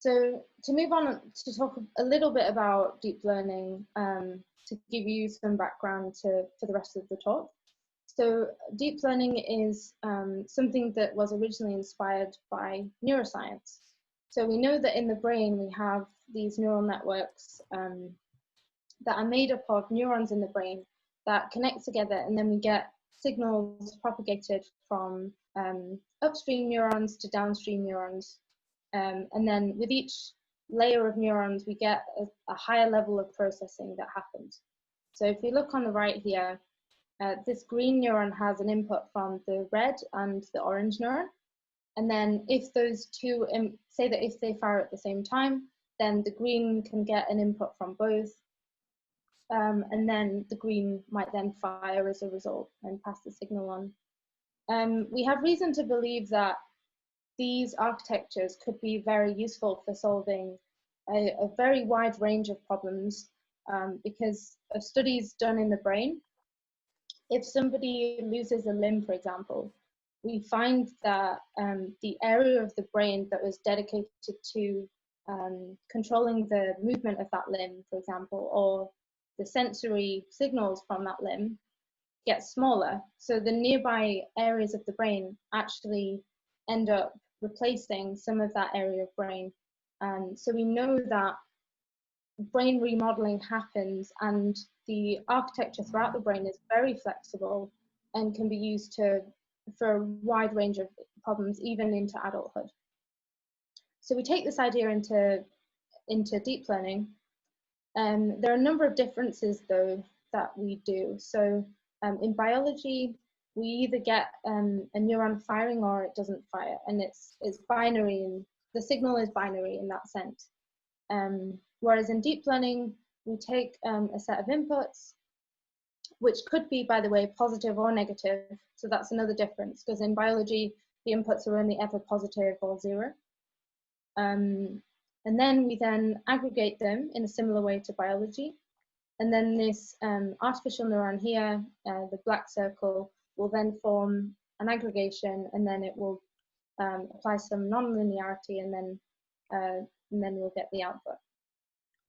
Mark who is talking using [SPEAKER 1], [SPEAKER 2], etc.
[SPEAKER 1] So to move on to talk a little bit about deep learning, to give you some background for the rest of the talk. So deep learning is something that was originally inspired by neuroscience. So we know that in the brain we have these neural networks that are made up of neurons in the brain that connect together, and then we get signals propagated from upstream neurons to downstream neurons. And then with each layer of neurons, we get a higher level of processing that happens. So if you look on the right here, this green neuron has an input from the red and the orange neuron. And then if those two, say that if they fire at the same time, then the green can get an input from both. And then the green might then fire as a result and pass the signal on. We have reason to believe that these architectures could be very useful for solving a very wide range of problems because of studies done in the brain. If somebody loses a limb, for example, we find that the area of the brain that was dedicated to controlling the movement of that limb, for example, or the sensory signals from that limb gets smaller. So the nearby areas of the brain actually end up replacing some of that area of brain. So we know that brain remodeling happens, and the architecture throughout the brain is very flexible and can be used for a wide range of problems, even into adulthood. So we take this idea into deep learning. There are a number of differences, though, that we do. So in biology, we either get a neuron firing or it doesn't fire, and it's binary, and the signal is binary in that sense. Whereas in deep learning, we take a set of inputs, which could be, by the way, positive or negative. So that's another difference, because in biology, the inputs are only ever positive or zero. And then we then aggregate them in a similar way to biology. And then this artificial neuron here, the black circle, will then form an aggregation, and then it will apply some nonlinearity, and then we'll get the output.